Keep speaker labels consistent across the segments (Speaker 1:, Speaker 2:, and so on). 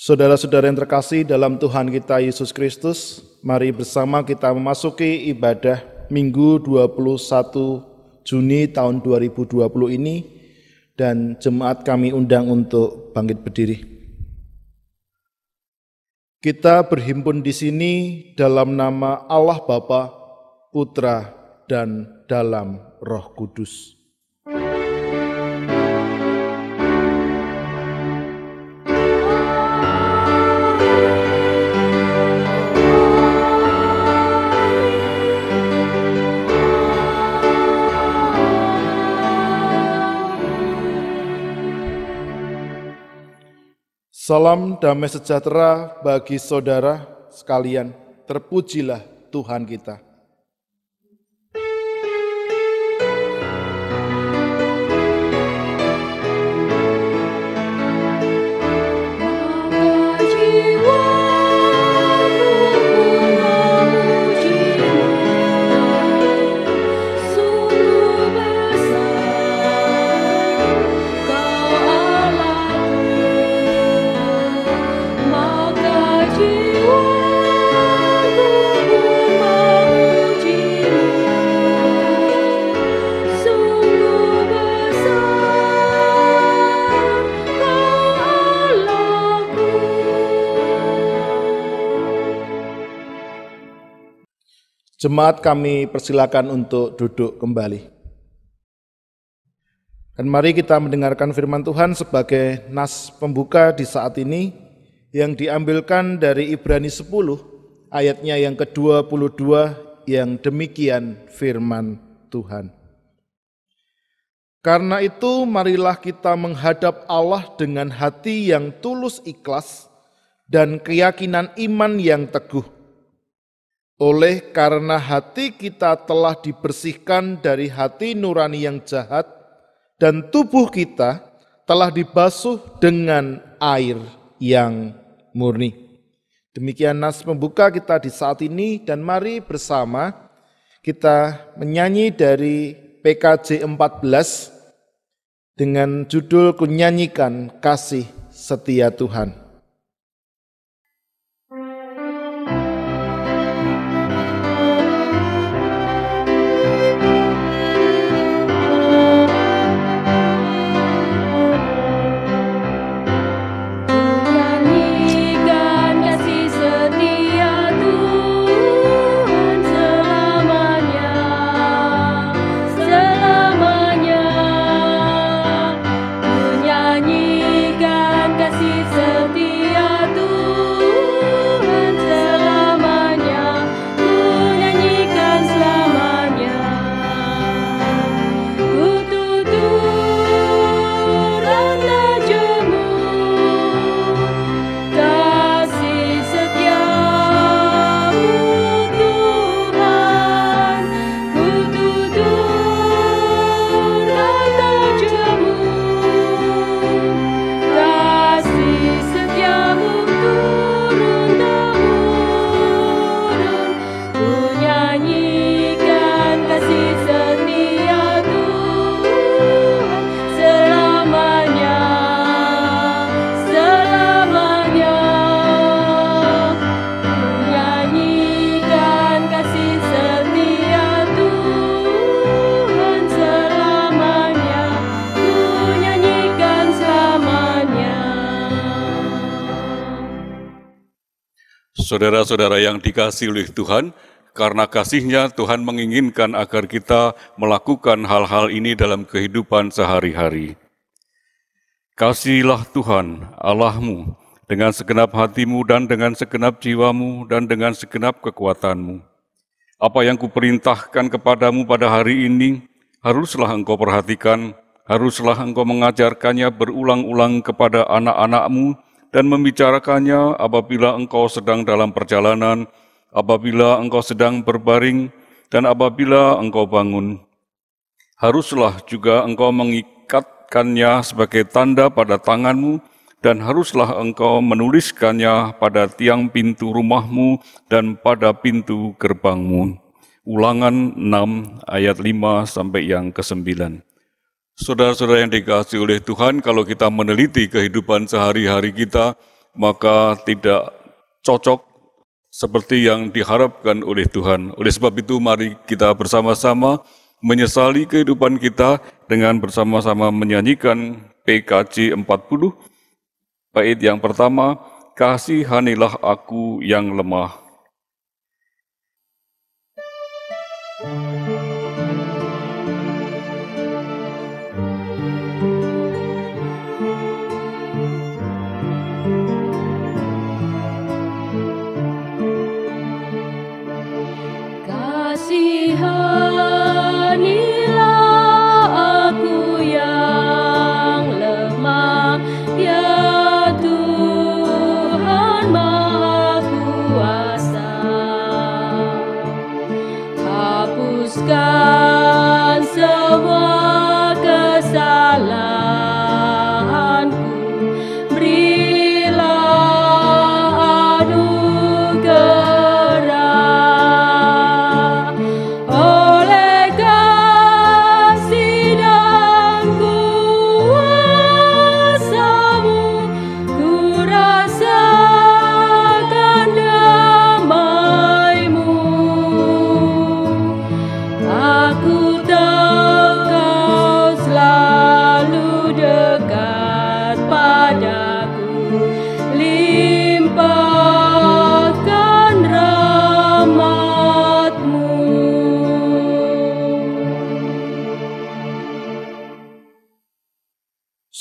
Speaker 1: Saudara-saudara yang terkasih dalam Tuhan kita Yesus Kristus, mari bersama kita memasuki ibadah Minggu 21 Juni tahun 2020 ini, dan jemaat kami undang untuk bangkit berdiri. Kita berhimpun di sini dalam nama Allah Bapa, Putra, dan dalam Roh Kudus. Salam damai sejahtera bagi saudara sekalian, terpujilah Tuhan kita. Jemaat kami persilakan untuk duduk kembali. Dan mari kita mendengarkan firman Tuhan sebagai nas pembuka di saat ini yang diambilkan dari Ibrani 10 ayatnya yang ke-22 yang demikian firman Tuhan. Karena itu marilah kita menghadap Allah dengan hati yang tulus ikhlas dan keyakinan iman yang teguh. Oleh karena hati kita telah dibersihkan dari hati nurani yang jahat dan tubuh kita telah dibasuh dengan air yang murni. Demikian nas pembuka kita di saat ini, dan mari bersama kita menyanyi dari PKJ 14 dengan judul Kunyanyikan Kasih Setia Tuhan.
Speaker 2: Saudara-saudara yang dikasihi oleh Tuhan, karena kasih-Nya Tuhan menginginkan agar kita melakukan hal-hal ini dalam kehidupan sehari-hari. Kasihilah Tuhan Allahmu dengan segenap hatimu dan dengan segenap jiwamu dan dengan segenap kekuatanmu. Apa yang kuperintahkan kepadamu pada hari ini, haruslah engkau perhatikan, haruslah engkau mengajarkannya berulang-ulang kepada anak-anakmu, dan membicarakannya apabila engkau sedang dalam perjalanan, apabila engkau sedang berbaring, dan apabila engkau bangun. Haruslah juga engkau mengikatkannya sebagai tanda pada tanganmu, dan haruslah engkau menuliskannya pada tiang pintu rumahmu dan pada pintu gerbangmu. Ulangan 6 ayat 5 sampai yang ke-9. Saudara-saudara yang dikasihi oleh Tuhan, kalau kita meneliti kehidupan sehari-hari kita, maka tidak cocok seperti yang diharapkan oleh Tuhan. Oleh sebab itu, mari kita bersama-sama menyesali kehidupan kita dengan bersama-sama menyanyikan PKJ 40, bait yang pertama, kasihanilah aku yang lemah.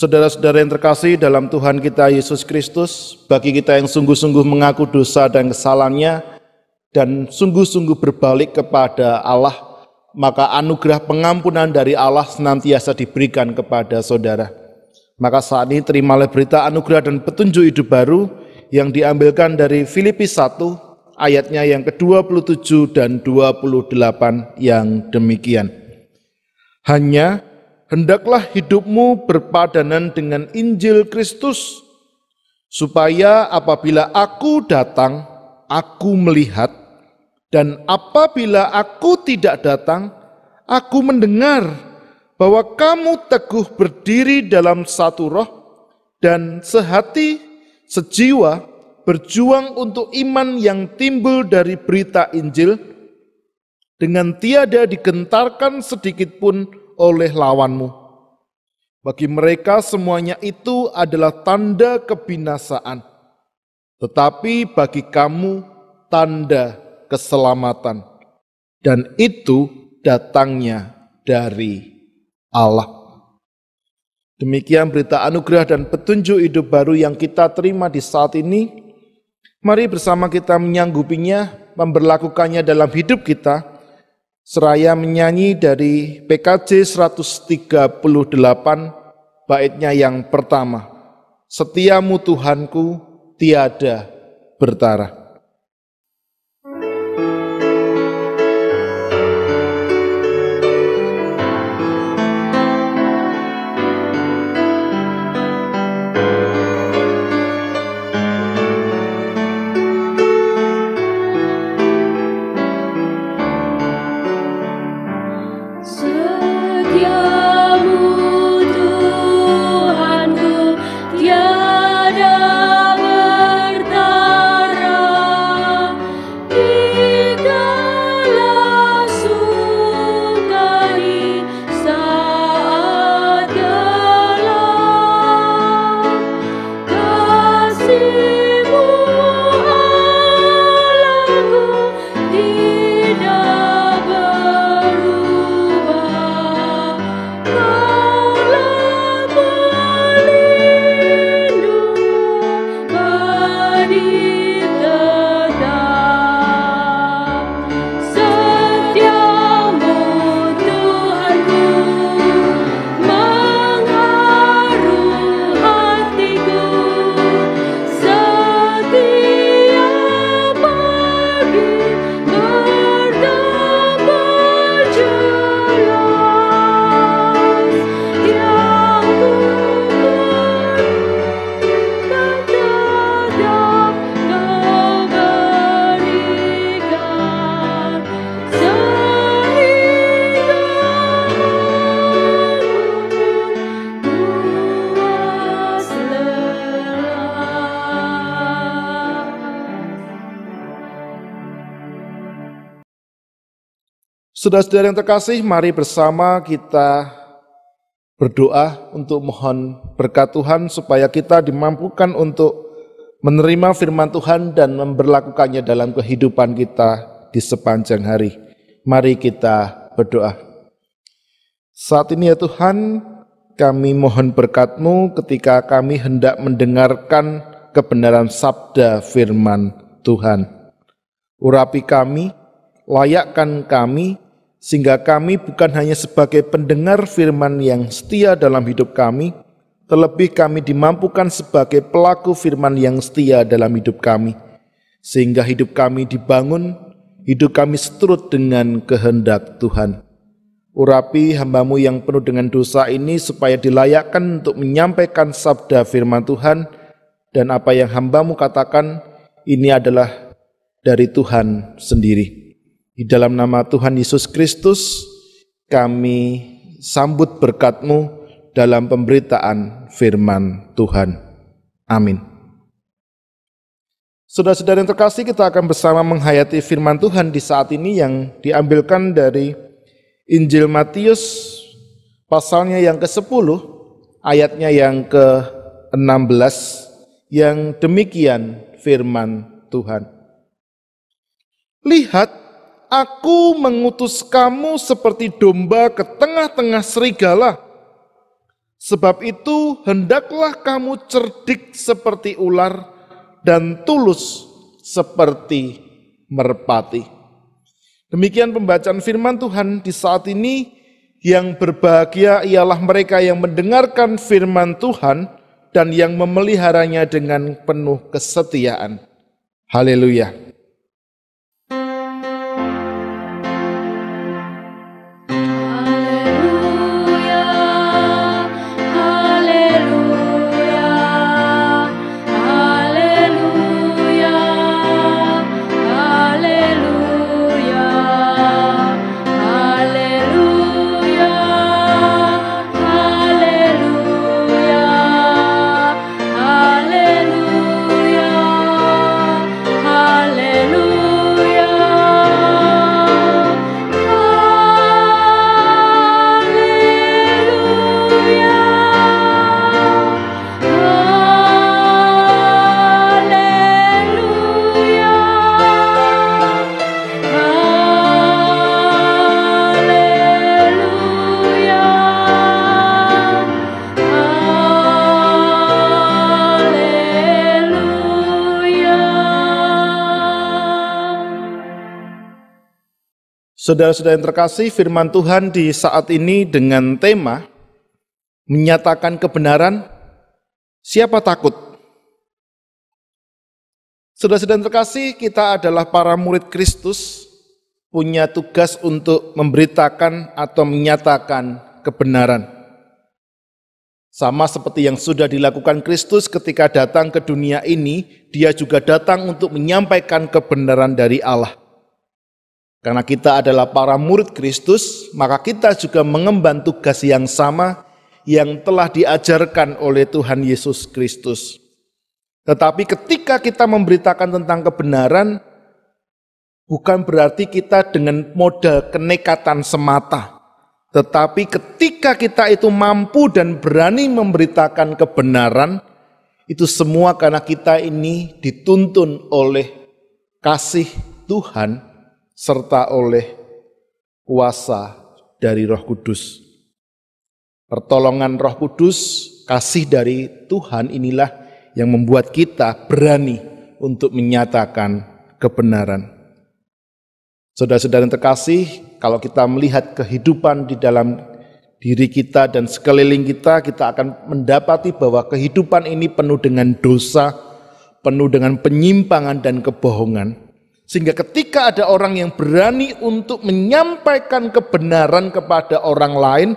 Speaker 1: Saudara-saudara yang terkasih dalam Tuhan kita Yesus Kristus, bagi kita yang sungguh-sungguh mengaku dosa dan kesalahannya dan sungguh-sungguh berbalik kepada Allah, maka anugerah pengampunan dari Allah senantiasa diberikan kepada saudara. Maka saat ini terimalah berita anugerah dan petunjuk hidup baru yang diambilkan dari Filipi 1 ayatnya yang ke-27 dan 28 yang demikian. Hanya hendaklah hidupmu berpadanan dengan Injil Kristus, supaya apabila aku datang, aku melihat, dan apabila aku tidak datang, aku mendengar bahwa kamu teguh berdiri dalam satu roh, dan sehati, sejiwa, berjuang untuk iman yang timbul dari berita Injil, dengan tiada digentarkan sedikit pun oleh lawanmu. Bagi mereka semuanya itu adalah tanda kebinasaan, tetapi bagi kamu tanda keselamatan, dan itu datangnya dari Allah. Demikian berita anugerah dan petunjuk hidup baru yang kita terima di saat ini. Mari bersama kita menyanggupinya, memberlakukannya dalam hidup kita, seraya menyanyi dari PKJ 138 baitnya yang pertama, Setiamu Tuhanku tiada bertara.
Speaker 3: Tiada bertara.
Speaker 1: Saudara-saudara yang terkasih, mari bersama kita berdoa untuk mohon berkat Tuhan supaya kita dimampukan untuk menerima firman Tuhan dan memberlakukannya dalam kehidupan kita di sepanjang hari. Mari kita berdoa. Saat ini ya Tuhan, kami mohon berkat-Mu ketika kami hendak mendengarkan kebenaran sabda firman Tuhan. Urapi kami, layakkan kami, sehingga kami bukan hanya sebagai pendengar firman yang setia dalam hidup kami, terlebih kami dimampukan sebagai pelaku firman yang setia dalam hidup kami, sehingga hidup kami dibangun, hidup kami seturut dengan kehendak Tuhan. Urapi hamba-Mu yang penuh dengan dosa ini supaya dilayakkan untuk menyampaikan sabda firman Tuhan, dan apa yang hamba-Mu katakan ini adalah dari Tuhan sendiri. Di dalam nama Tuhan Yesus Kristus, kami sambut berkat-Mu dalam pemberitaan firman Tuhan. Amin. Saudara-saudara yang terkasih, kita akan bersama menghayati firman Tuhan di saat ini yang diambilkan dari Injil Matius, pasalnya yang ke-10, ayatnya yang ke-16, yang demikian firman Tuhan. Lihat, Aku mengutus kamu seperti domba ke tengah-tengah serigala. Sebab itu hendaklah kamu cerdik seperti ular dan tulus seperti merpati. Demikian pembacaan firman Tuhan di saat ini. Yang berbahagia ialah mereka yang mendengarkan firman Tuhan dan yang memeliharanya dengan penuh kesetiaan. Haleluya. Saudara-saudara yang terkasih, firman Tuhan di saat ini dengan tema menyatakan kebenaran, siapa takut? Saudara-saudara yang terkasih, kita adalah para murid Kristus, punya tugas untuk memberitakan atau menyatakan kebenaran. Sama seperti yang sudah dilakukan Kristus ketika datang ke dunia ini, Dia juga datang untuk menyampaikan kebenaran dari Allah. Karena kita adalah para murid Kristus, maka kita juga mengemban tugas yang sama yang telah diajarkan oleh Tuhan Yesus Kristus. Tetapi ketika kita memberitakan tentang kebenaran, bukan berarti kita dengan modal kenekatan semata. Tetapi ketika kita itu mampu dan berani memberitakan kebenaran, itu semua karena kita ini dituntun oleh kasih Tuhan, serta oleh kuasa dari Roh Kudus. Pertolongan Roh Kudus, kasih dari Tuhan inilah yang membuat kita berani untuk menyatakan kebenaran. Saudara-saudara yang terkasih, kalau kita melihat kehidupan di dalam diri kita dan sekeliling kita, kita akan mendapati bahwa kehidupan ini penuh dengan dosa, penuh dengan penyimpangan dan kebohongan. Sehingga ketika ada orang yang berani untuk menyampaikan kebenaran kepada orang lain,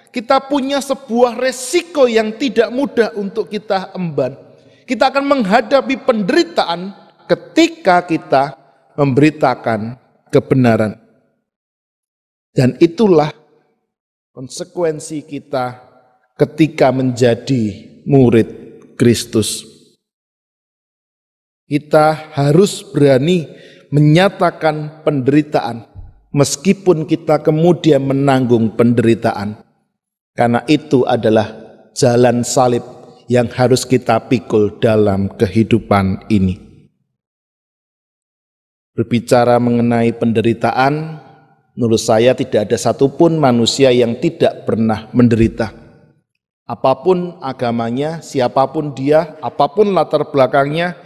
Speaker 1: kita punya sebuah resiko yang tidak mudah untuk kita emban. Kita akan menghadapi penderitaan ketika kita memberitakan kebenaran. Dan itulah konsekuensi kita ketika menjadi murid Kristus. Kita harus berani menyatakan penderitaan, meskipun kita kemudian menanggung penderitaan. Karena itu adalah jalan salib yang harus kita pikul dalam kehidupan ini. Berbicara mengenai penderitaan, menurut saya tidak ada satupun manusia yang tidak pernah menderita. Apapun agamanya, siapapun dia, apapun latar belakangnya,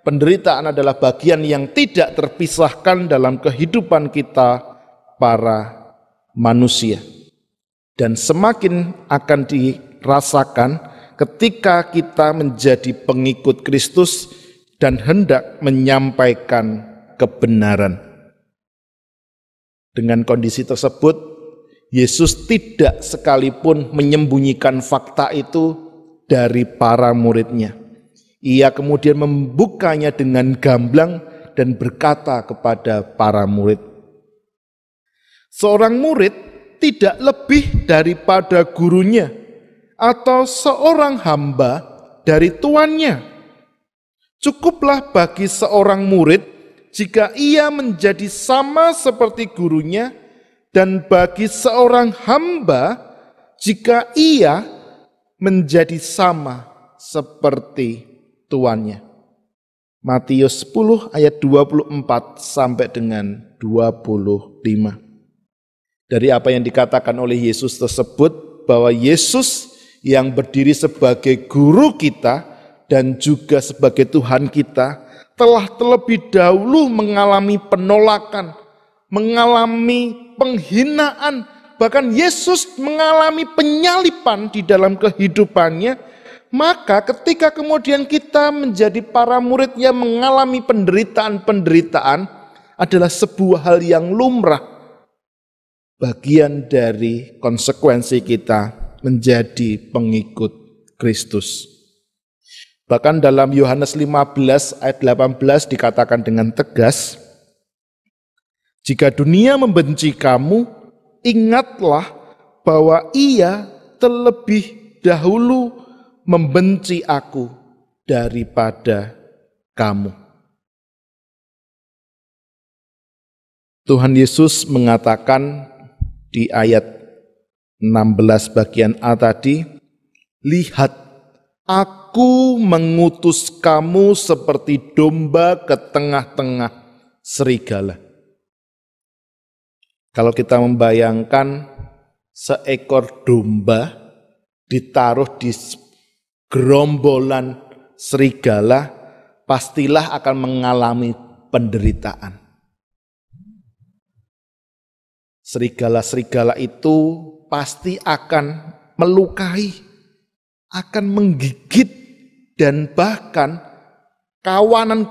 Speaker 1: penderitaan adalah bagian yang tidak terpisahkan dalam kehidupan kita para manusia. Dan semakin akan dirasakan ketika kita menjadi pengikut Kristus dan hendak menyampaikan kebenaran. Dengan kondisi tersebut, Yesus tidak sekalipun menyembunyikan fakta itu dari para muridnya. Ia kemudian membukanya dengan gamblang dan berkata kepada para murid, seorang murid tidak lebih daripada gurunya, atau seorang hamba dari tuannya. Cukuplah bagi seorang murid jika ia menjadi sama seperti gurunya, dan bagi seorang hamba jika ia menjadi sama seperti tuannya. Matius 10 ayat 24 sampai dengan 25. Dari apa yang dikatakan oleh Yesus tersebut, bahwa Yesus yang berdiri sebagai guru kita dan juga sebagai Tuhan kita telah terlebih dahulu mengalami penolakan, mengalami penghinaan, bahkan Yesus mengalami penyalipan di dalam kehidupannya. Maka ketika kemudian kita menjadi para murid yang mengalami penderitaan-penderitaan adalah sebuah hal yang lumrah, bagian dari konsekuensi kita menjadi pengikut Kristus. Bahkan dalam Yohanes 15 ayat 18 dikatakan dengan tegas, jika dunia membenci kamu, ingatlah bahwa ia terlebih dahulu membenci aku daripada kamu. Tuhan Yesus mengatakan di ayat 16 bagian A tadi, lihat, aku mengutus kamu seperti domba ke tengah-tengah serigala. Kalau kita membayangkan seekor domba ditaruh di gerombolan serigala, pastilah akan mengalami penderitaan. Serigala-serigala itu pasti akan melukai, akan menggigit, dan bahkan kawanan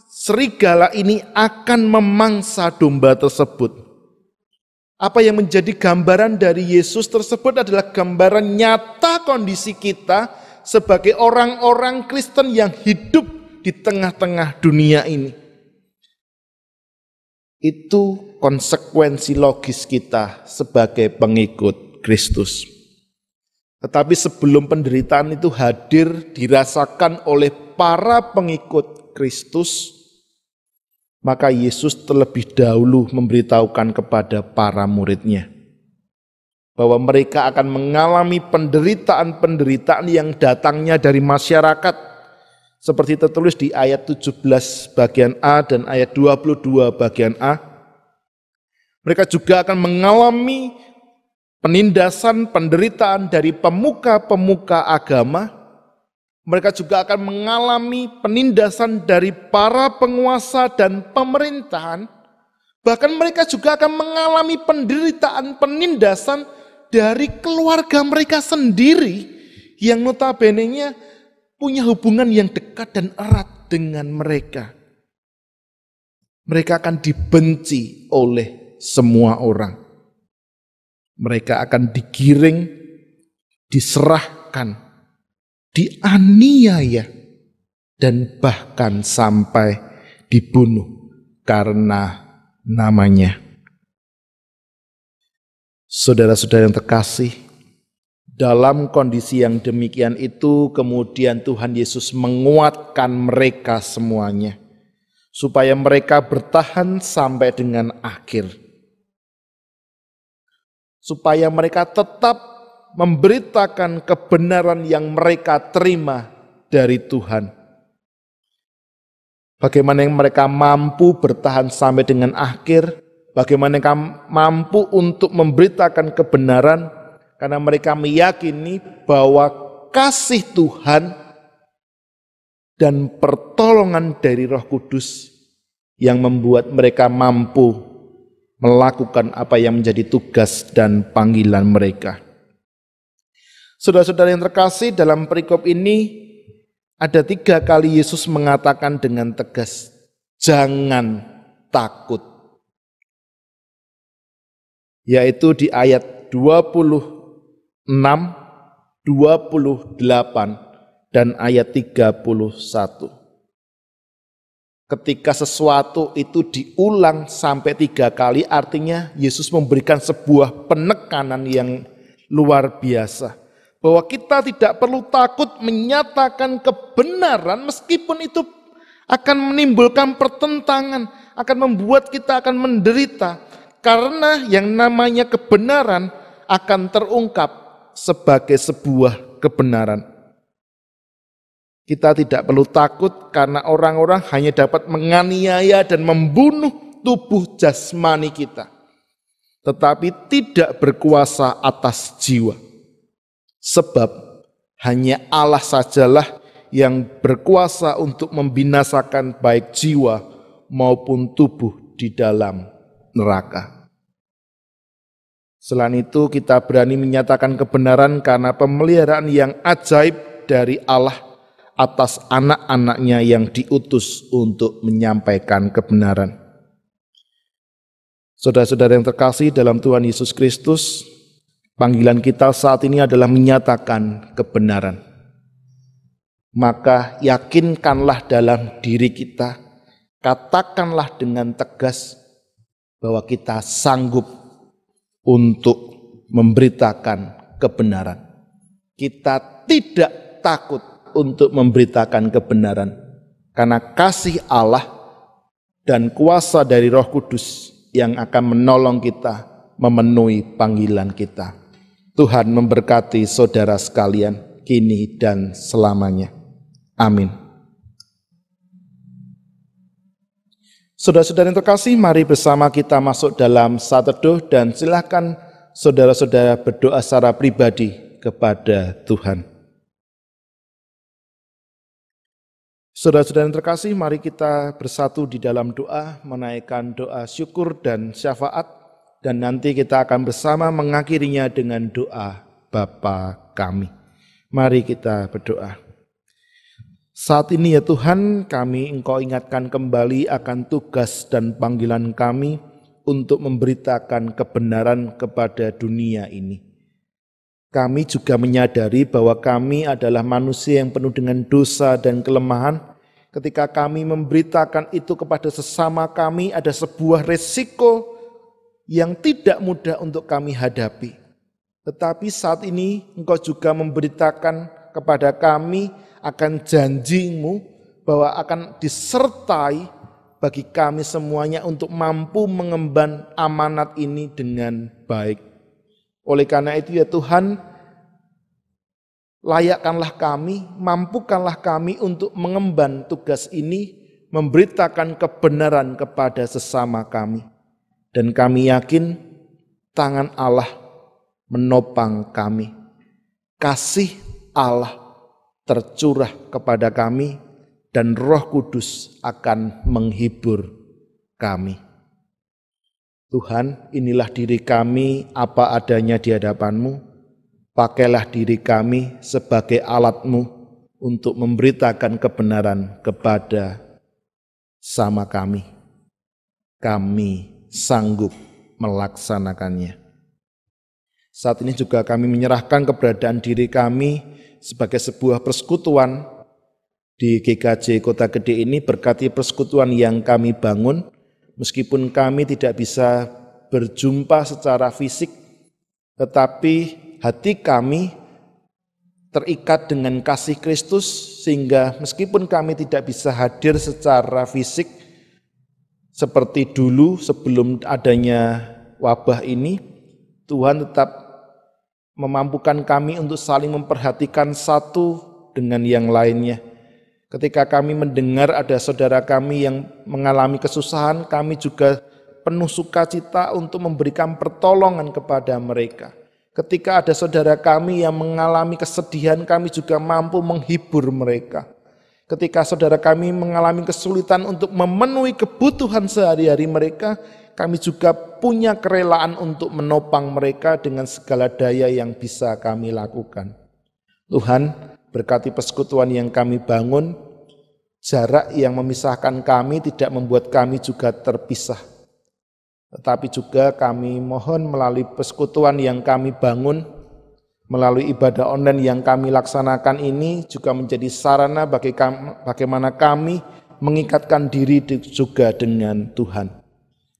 Speaker 1: serigala ini akan memangsa domba tersebut. Apa yang menjadi gambaran dari Yesus tersebut adalah gambaran nyata kondisi kita sebagai orang-orang Kristen yang hidup di tengah-tengah dunia ini. Itu konsekuensi logis kita sebagai pengikut Kristus. Tetapi sebelum penderitaan itu hadir dirasakan oleh para pengikut Kristus, maka Yesus terlebih dahulu memberitahukan kepada para muridnya bahwa mereka akan mengalami penderitaan-penderitaan yang datangnya dari masyarakat, seperti tertulis di ayat 17 bagian A dan ayat 22 bagian A. Mereka juga akan mengalami penindasan, penderitaan dari pemuka-pemuka agama. Mereka juga akan mengalami penindasan dari para penguasa dan pemerintahan. Bahkan mereka juga akan mengalami penderitaan, penindasan dari keluarga mereka sendiri yang notabene-nya punya hubungan yang dekat dan erat dengan mereka. Mereka akan dibenci oleh semua orang. Mereka akan digiring, diserahkan, dianiaya, dan bahkan sampai dibunuh karena namanya. Saudara-saudara yang terkasih, dalam kondisi yang demikian itu kemudian Tuhan Yesus menguatkan mereka semuanya supaya mereka bertahan sampai dengan akhir. supaya mereka tetap memberitakan kebenaran yang mereka terima dari Tuhan. Bagaimana mereka mampu bertahan sampai dengan akhir, bagaimana mereka mampu untuk memberitakan kebenaran, karena mereka meyakini bahwa kasih Tuhan dan pertolongan dari Roh Kudus yang membuat mereka mampu melakukan apa yang menjadi tugas dan panggilan mereka. Saudara-saudara yang terkasih, dalam perikop ini ada 3 kali Yesus mengatakan dengan tegas, jangan takut. Yaitu di ayat 26, 28, dan ayat 31. Ketika sesuatu itu diulang sampai 3 kali, artinya Yesus memberikan sebuah penekanan yang luar biasa. Bahwa kita tidak perlu takut menyatakan kebenaran meskipun itu akan menimbulkan pertentangan, akan membuat kita akan menderita. Karena yang namanya kebenaran akan terungkap sebagai sebuah kebenaran. Kita tidak perlu takut karena orang-orang hanya dapat menganiaya dan membunuh tubuh jasmani kita, tetapi tidak berkuasa atas jiwa. Sebab hanya Allah sajalah yang berkuasa untuk membinasakan baik jiwa maupun tubuh di dalam neraka. Selain itu kita berani menyatakan kebenaran karena pemeliharaan yang ajaib dari Allah atas anak-anaknya yang diutus untuk menyampaikan kebenaran. Saudara-saudara yang terkasih dalam Tuhan Yesus Kristus, panggilan kita saat ini adalah menyatakan kebenaran. Maka yakinkanlah dalam diri kita, katakanlah dengan tegas bahwa kita sanggup untuk memberitakan kebenaran. Kita tidak takut untuk memberitakan kebenaran, karena kasih Allah dan kuasa dari Roh Kudus yang akan menolong kita memenuhi panggilan kita. Tuhan memberkati saudara sekalian kini dan selamanya. Amin. Saudara-saudara yang terkasih, mari bersama kita masuk dalam saat teduh dan silakan saudara-saudara berdoa secara pribadi kepada Tuhan. Saudara-saudara yang terkasih, mari kita bersatu di dalam doa, menaikkan doa syukur dan syafaat, dan nanti kita akan bersama mengakhirinya dengan doa Bapa kami. Mari kita berdoa. Saat ini ya Tuhan, Engkau ingatkan kembali akan tugas dan panggilan kami untuk memberitakan kebenaran kepada dunia ini. Kami juga menyadari bahwa kami adalah manusia yang penuh dengan dosa dan kelemahan. Ketika kami memberitakan itu kepada sesama kami, ada sebuah resiko yang tidak mudah untuk kami hadapi. Tetapi saat ini Engkau juga memberitakan kepada kami akan janji-Mu bahwa akan disertai bagi kami semuanya untuk mampu mengemban amanat ini dengan baik. Oleh karena itu ya Tuhan, layakkanlah kami, mampukanlah kami untuk mengemban tugas ini, memberitakan kebenaran kepada sesama kami. Dan kami yakin tangan Allah menopang kami. Kasih Allah tercurah kepada kami dan Roh Kudus akan menghibur kami. Tuhan, inilah diri kami apa adanya di hadapan-Mu. Pakailah diri kami sebagai alat-Mu untuk memberitakan kebenaran kepada sama kami. Kami sanggup melaksanakannya. Saat ini juga kami menyerahkan keberadaan diri kami sebagai sebuah persekutuan di GKJ Kota Gede ini, berkati persekutuan yang kami bangun, meskipun kami tidak bisa berjumpa secara fisik, tetapi hati kami terikat dengan kasih Kristus, sehingga meskipun kami tidak bisa hadir secara fisik seperti dulu sebelum adanya wabah ini, Tuhan tetap memampukan kami untuk saling memperhatikan satu dengan yang lainnya. Ketika kami mendengar ada saudara kami yang mengalami kesusahan, kami juga penuh sukacita untuk memberikan pertolongan kepada mereka. Ketika ada saudara kami yang mengalami kesedihan, kami juga mampu menghibur mereka. Ketika saudara kami mengalami kesulitan untuk memenuhi kebutuhan sehari-hari mereka, kami juga punya kerelaan untuk menopang mereka dengan segala daya yang bisa kami lakukan. Tuhan, berkati persekutuan yang kami bangun, jarak yang memisahkan kami tidak membuat kami juga terpisah. Tetapi juga kami mohon melalui persekutuan yang kami bangun, melalui ibadah online yang kami laksanakan ini juga menjadi sarana bagaimana kami mengikatkan diri juga dengan Tuhan.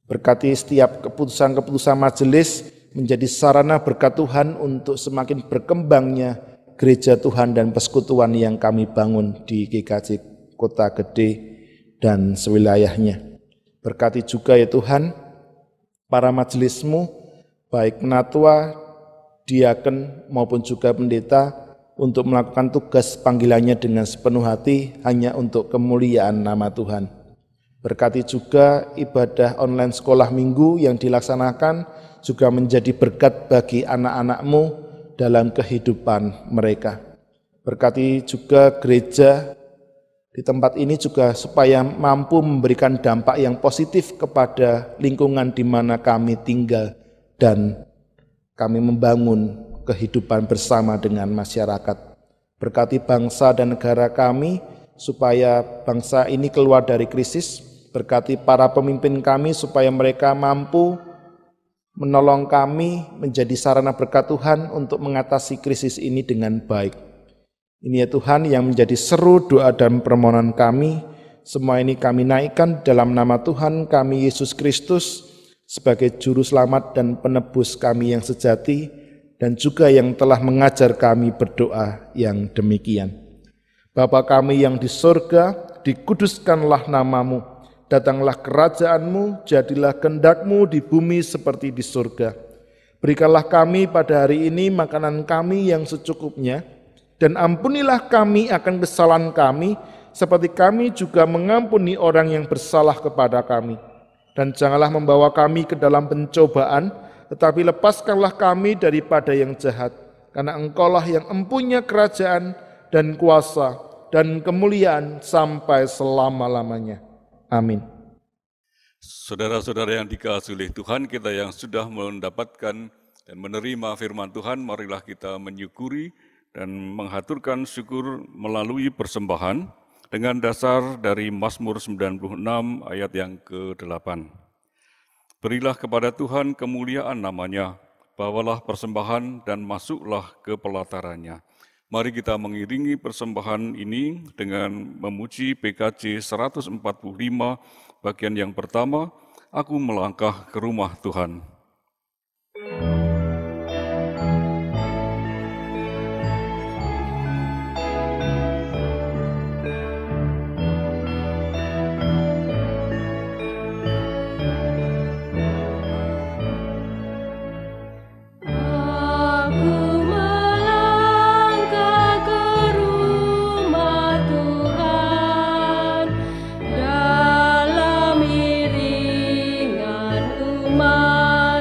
Speaker 1: Berkati setiap keputusan-keputusan majelis menjadi sarana berkat Tuhan untuk semakin berkembangnya gereja Tuhan dan persekutuan yang kami bangun di GKJ Kota Gede dan sewilayahnya. Berkati juga ya Tuhan, para majelismu, baik penatua, diaken maupun juga pendeta, untuk melakukan tugas panggilannya dengan sepenuh hati hanya untuk kemuliaan nama Tuhan. Berkati juga ibadah online sekolah minggu yang dilaksanakan juga menjadi berkat bagi anak-anakmu dalam kehidupan mereka. Berkati juga gereja di tempat ini juga supaya mampu memberikan dampak yang positif kepada lingkungan di mana kami tinggal dan kami membangun kehidupan bersama dengan masyarakat. Berkati bangsa dan negara kami supaya bangsa ini keluar dari krisis. Berkati para pemimpin kami supaya mereka mampu menolong kami menjadi sarana berkat Tuhan untuk mengatasi krisis ini dengan baik. Ini ya Tuhan yang menjadi seru doa dan permohonan kami. Semua ini kami naikkan dalam nama Tuhan kami Yesus Kristus sebagai juru selamat dan penebus kami yang sejati dan juga yang telah mengajar kami berdoa yang demikian. Bapa kami yang di surga, dikuduskanlah namamu, datanglah kerajaanmu, jadilah kehendakmu di bumi seperti di surga. Berikanlah kami pada hari ini makanan kami yang secukupnya, dan ampunilah kami akan kesalahan kami, seperti kami juga mengampuni orang yang bersalah kepada kami. Dan janganlah membawa kami ke dalam pencobaan, tetapi lepaskanlah kami daripada yang jahat. Karena Engkaulah yang empunya kerajaan dan kuasa dan kemuliaan sampai selama-lamanya. Amin.
Speaker 2: Saudara-saudara yang dikasihi oleh Tuhan, kita yang sudah mendapatkan dan menerima firman Tuhan, marilah kita menyukuri dan menghaturkan syukur melalui persembahan dengan dasar dari Mazmur 96 ayat yang ke-8. Berilah kepada Tuhan kemuliaan namanya, bawalah persembahan dan masuklah ke pelatarannya. Mari kita mengiringi persembahan ini dengan memuji PKJ 145 bagian yang pertama, Aku melangkah ke rumah Tuhan.
Speaker 3: Dalam iringan umat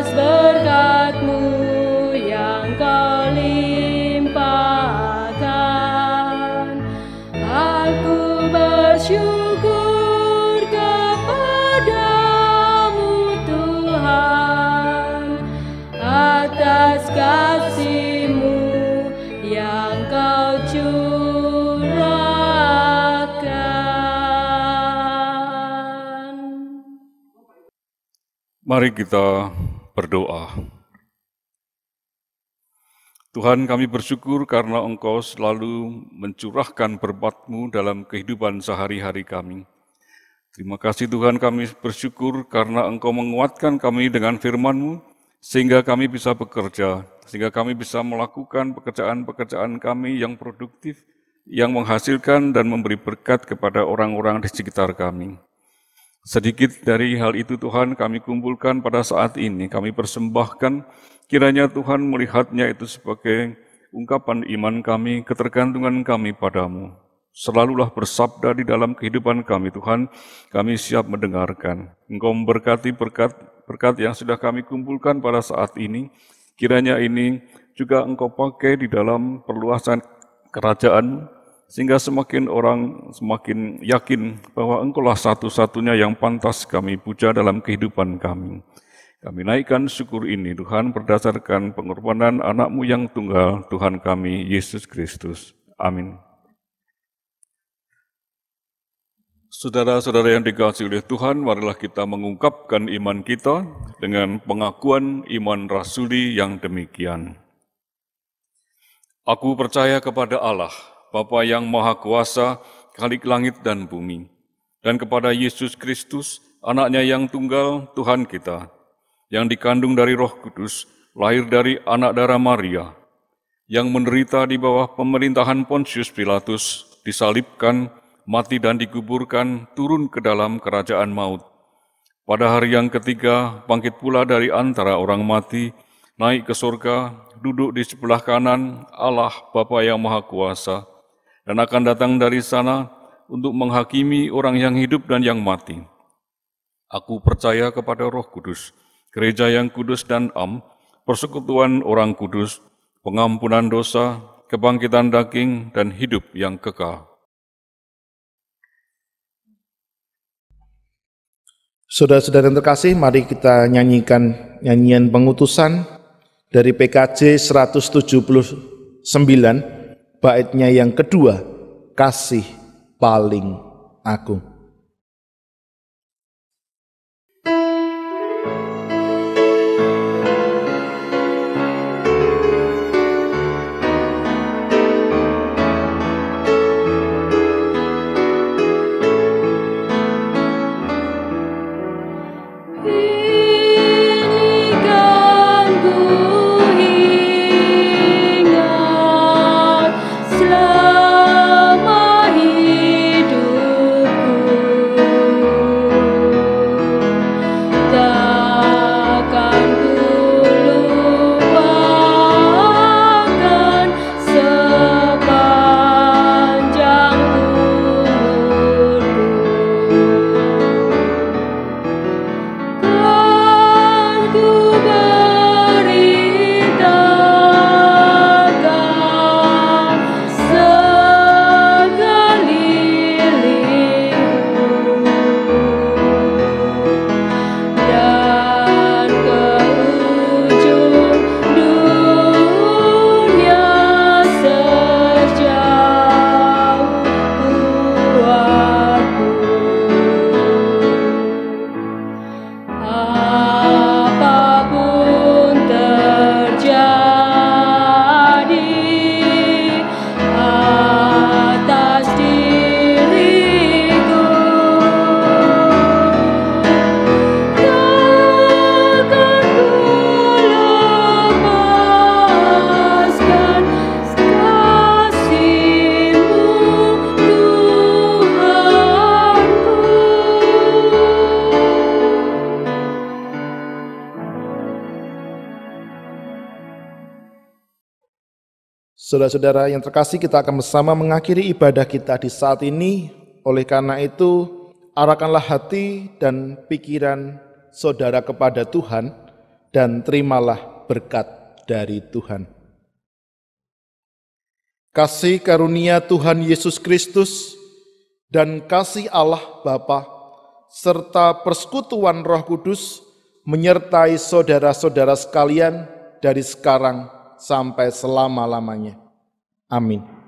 Speaker 3: atas berkat-Mu yang Kau limpahkan. Aku bersyukur kepadamu Tuhan atas kasih-Mu yang Kau curahkan.
Speaker 2: Mari kita berdoa. Tuhan, kami bersyukur karena Engkau selalu mencurahkan berkat-Mu dalam kehidupan sehari-hari kami. Terima kasih Tuhan, kami bersyukur karena Engkau menguatkan kami dengan firman-Mu, sehingga kami bisa bekerja, sehingga kami bisa melakukan pekerjaan-pekerjaan kami yang produktif, yang menghasilkan dan memberi berkat kepada orang-orang di sekitar kami. Sedikit dari hal itu Tuhan kami kumpulkan pada saat ini, kami persembahkan, kiranya Tuhan melihatnya itu sebagai ungkapan iman kami, ketergantungan kami padamu. Selalulah bersabda di dalam kehidupan kami Tuhan, kami siap mendengarkan. Engkau memberkati berkat yang sudah kami kumpulkan pada saat ini, kiranya ini juga Engkau pakai di dalam perluasan kerajaan, sehingga semakin orang semakin yakin bahwa Engkaulah satu-satunya yang pantas kami puja dalam kehidupan kami. Kami naikkan syukur ini Tuhan berdasarkan pengorbanan anak-Mu yang tunggal, Tuhan kami, Yesus Kristus. Amin. Saudara-saudara yang dikasihi oleh Tuhan, marilah kita mengungkapkan iman kita dengan pengakuan iman rasuli yang demikian. Aku percaya kepada Allah, Bapa yang Maha Kuasa, Khalik langit dan bumi, dan kepada Yesus Kristus, Anak-Nya yang tunggal, Tuhan kita, yang dikandung dari Roh Kudus, lahir dari anak darah Maria, yang menderita di bawah pemerintahan Pontius Pilatus, disalibkan, mati dan dikuburkan, turun ke dalam kerajaan maut. Pada hari yang ketiga, bangkit pula dari antara orang mati, naik ke surga, duduk di sebelah kanan Allah Bapa yang Maha Kuasa, dan akan datang dari sana untuk menghakimi orang yang hidup dan yang mati. Aku percaya kepada Roh Kudus, gereja yang kudus dan am, persekutuan orang kudus, pengampunan dosa, kebangkitan daging, dan hidup yang kekal.
Speaker 1: Saudara-saudara yang terkasih, mari kita nyanyikan nyanyian pengutusan dari PKJ 179, baitnya yang kedua, kasih paling agung. Saudara-saudara yang terkasih, kita akan bersama mengakhiri ibadah kita di saat ini. Oleh karena itu, arahkanlah hati dan pikiran saudara kepada Tuhan, dan terimalah berkat dari Tuhan. Kasih karunia Tuhan Yesus Kristus dan kasih Allah Bapa serta persekutuan Roh Kudus menyertai saudara-saudara sekalian dari sekarang sampai selama-lamanya. Amin.